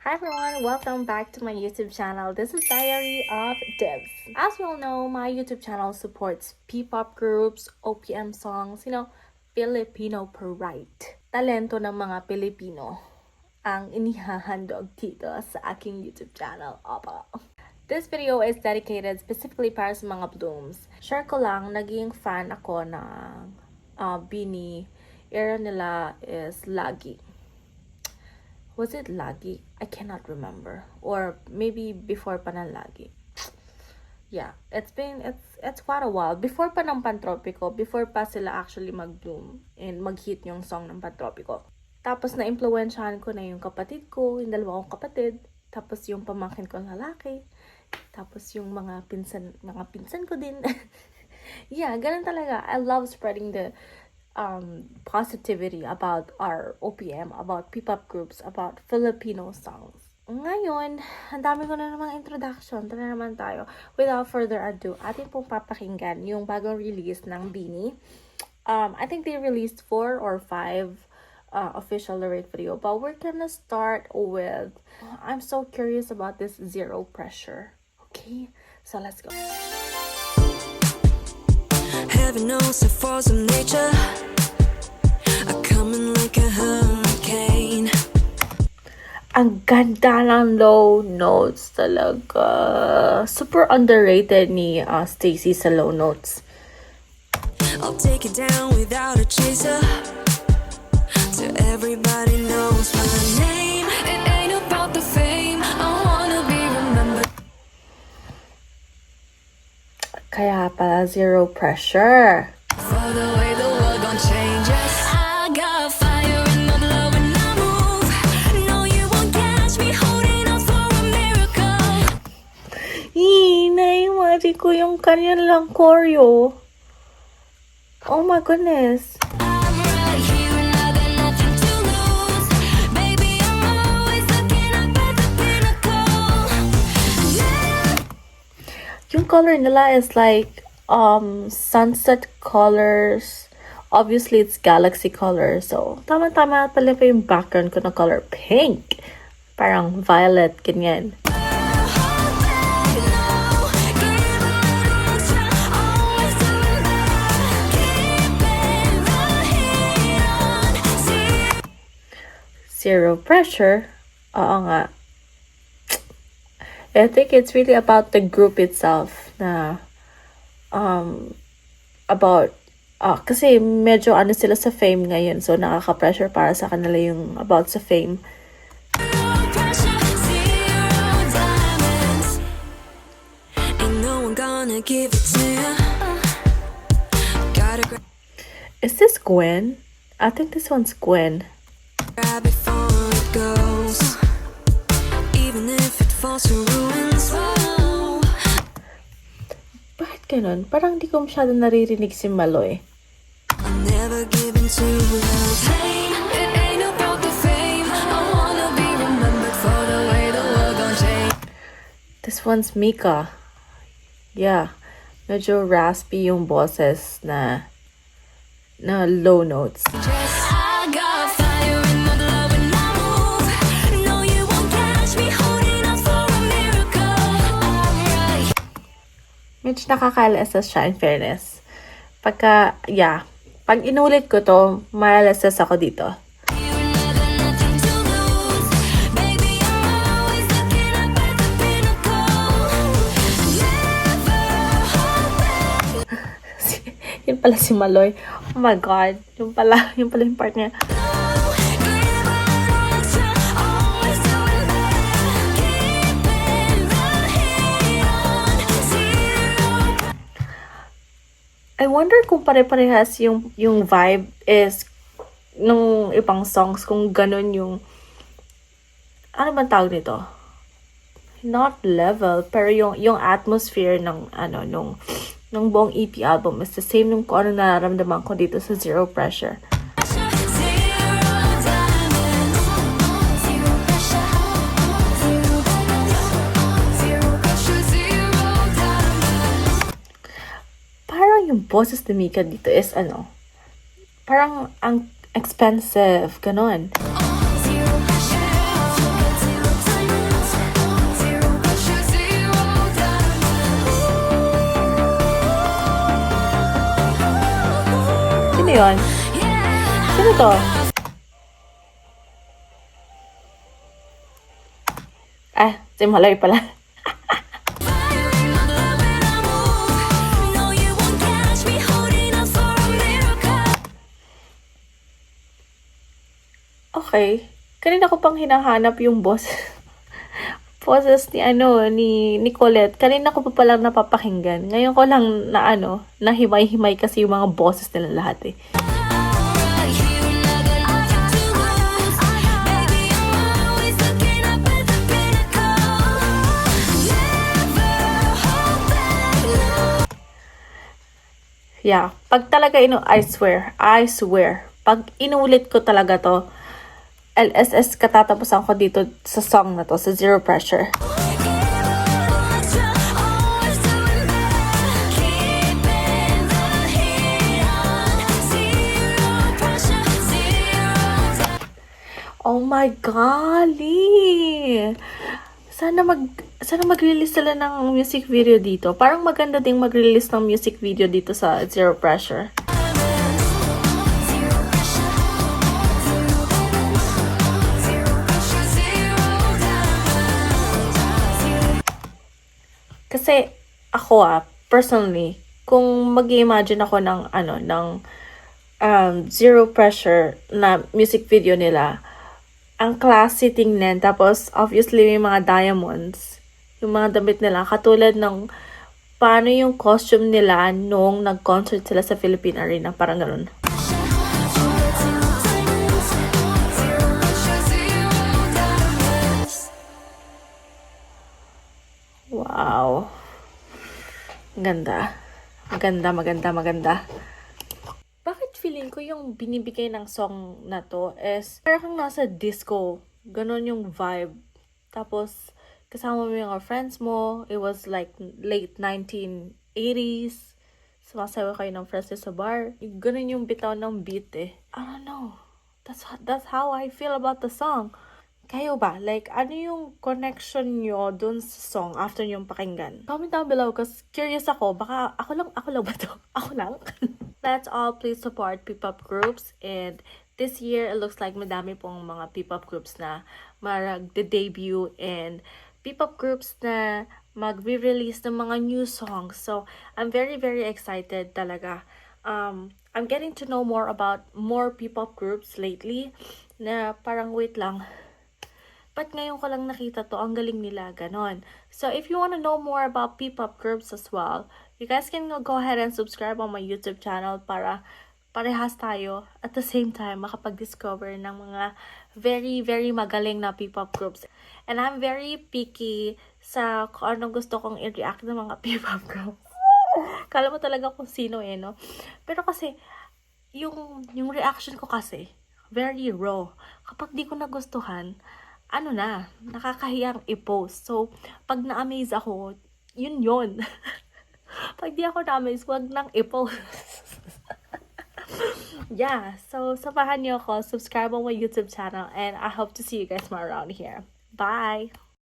Hi everyone, welcome back to my YouTube channel. This is Diary of Dibs. As you all know, my YouTube channel supports P-pop groups, OPM songs, Filipino pride. Talento ng mga Pilipino ang inihahandog dito sa aking YouTube channel. Opo. This video is dedicated specifically para sa mga blooms. Share ko lang, naging fan ako ng BINI. Era nila is Lagi. Was it Lagi? I cannot remember. Or maybe before pa ng Lagi. Yeah, it's quite a while. Before pa ng Pantropiko, before pa sila actually mag-bloom and mag-hit yung song ng Pantropiko. Tapos na-influensyahan ko na yung kapatid ko, yung dalawa kong kapatid, tapos yung pamangkin ko na lalaki, tapos yung mga pinsan ko din. Yeah, ganun talaga. I love spreading the positivity about our OPM, about P-pop groups, about Filipino songs. Ngayon, ang dami ko na namang introduction. Tara naman tayo. Without further ado, atin pong papakinggan yung bagong release ng BINI. I think they released 4 or 5 official lyric video, but we're gonna start with, I'm so curious about this Zero Pressure. Okay, so let's go. Heaven knows the force of nature are coming like a hurricane. Ang ganda ng low notes talaga. Super underrated ni Stacy sa low notes. I'll take it down without a chaser. So everybody knows my name. It ain't about the fame. I wanna be remembered. Kaya pala Zero Pressure. For the way the world gon' change us. I got fire in my blood when I move. No, you won't catch me holding out for a miracle. Na-imagine ko yung kanilang choreo. Oh my goodness. I'm right here and I got nothing to lose. Baby, I'm always looking up at the pinnacle. Yeah. Yung color nila is like sunset colors. Obviously, it's galaxy color. So, tama-tama pala pa yung background ko na color pink. Parang violet, ganyan. Zero Pressure. Oo nga. I think it's really about the group itself na about kasi medyo sila sa fame ngayon, so nakaka-pressure para sa kanila yung about sa fame. Is this Gwen? I think this one's Gwen. Grab it before it goes, even if it falls to ruins. Bakit ganun? Parang di ko masyado naririnig si Maloy. I'll never give in to the pain. It ain't about the fame. I wanna be remembered for the way the world gon' change. This one's Mika. Yeah. Medyo raspy yung boses na low notes. I got fire in my blood when I move. No, you won't catch me holding out for a miracle. I'm right. Medyo nakaka-LSS siya, in fairness. Pag inulit ko to, ma-LSS ako dito. here and I got nothing to lose. Baby, I'm always looking up at the pinnacle. Never hold back. Yun pala si Maloy. Oh my God. Yun pala yung part niya. I wonder kung pare-parehas yung vibe is nung ibang songs, kung ganun yung ano bang tawag nito? Not level, pero yung atmosphere ng nung buong EP album is the same nung kung ano nararamdaman ko dito sa Zero Pressure. Parang yung boses ni Mika dito is parang ang expensive, ganon. Zero pressure. Sino yun? Sino to? Ah, si Maloy pala. Okay. Kanina ko pang hinahanap yung boses ni Nicolette. Kanina ko pa palang napapakinggan. Ngayon ko lang na himay-himay kasi yung mga boses nila lahat eh. Yeah, pag talaga I swear, pag inulit ko talaga to, LSS katatapusan ko dito sa song na to, sa Zero Pressure. Oh my golly! Sana mag-release sila ng music video dito. Parang maganda ding mag-release ng music video dito sa Zero Pressure. Kasi ako personally, kung mag-imagine ako ng Zero Pressure na music video nila, ang classy tingnan, tapos obviously may mga diamonds, yung mga damit nila, katulad ng paano yung costume nila nung nag-concert sila sa Philippine Arena, parang ganun. Wow. Ganda. Maganda. Bakit feeling ko yung binibigay ng song na to is parang nasa disco. Ganon yung vibe. Tapos, kasama mo yung friends mo. It was like late 1980s. Sumasayaw kayo ng friends sa bar. Ganon yung bitaw ng beat eh. I don't know. That's how I feel about the song. Kayo ba? Like, ano yung connection nyo dun sa song after yung pakinggan? Comment down below kasi curious ako. Baka ako lang ba to? Ako lang? That's all. Please support P-pop groups. And this year, it looks like madami pong mga P-pop groups na mag-debut and P-pop groups na mag-re-release ng mga new songs. So, I'm very, very excited talaga. I'm getting to know more about more P-pop groups lately na parang wait lang. But ngayon ko lang nakita to, ang galing nila, ganon. So, if you want to know more about P-pop groups as well, you guys can go ahead and subscribe on my YouTube channel para parehas tayo at the same time makapag-discover ng mga very, very magaling na P-pop groups. And I'm very picky sa kung anong gusto kong i-react ng mga P-pop groups. Kala mo talaga kung sino no? Pero kasi, yung reaction ko kasi, very raw. Kapag di ko nagustuhan, nakakahiyang i-post. So, pag na-amaze ako, yun. Pag di ako na-amaze, wag nang i-post. Yeah, so samahan niyo ako, subscribe on my YouTube channel, and I hope to see you guys more around here. Bye!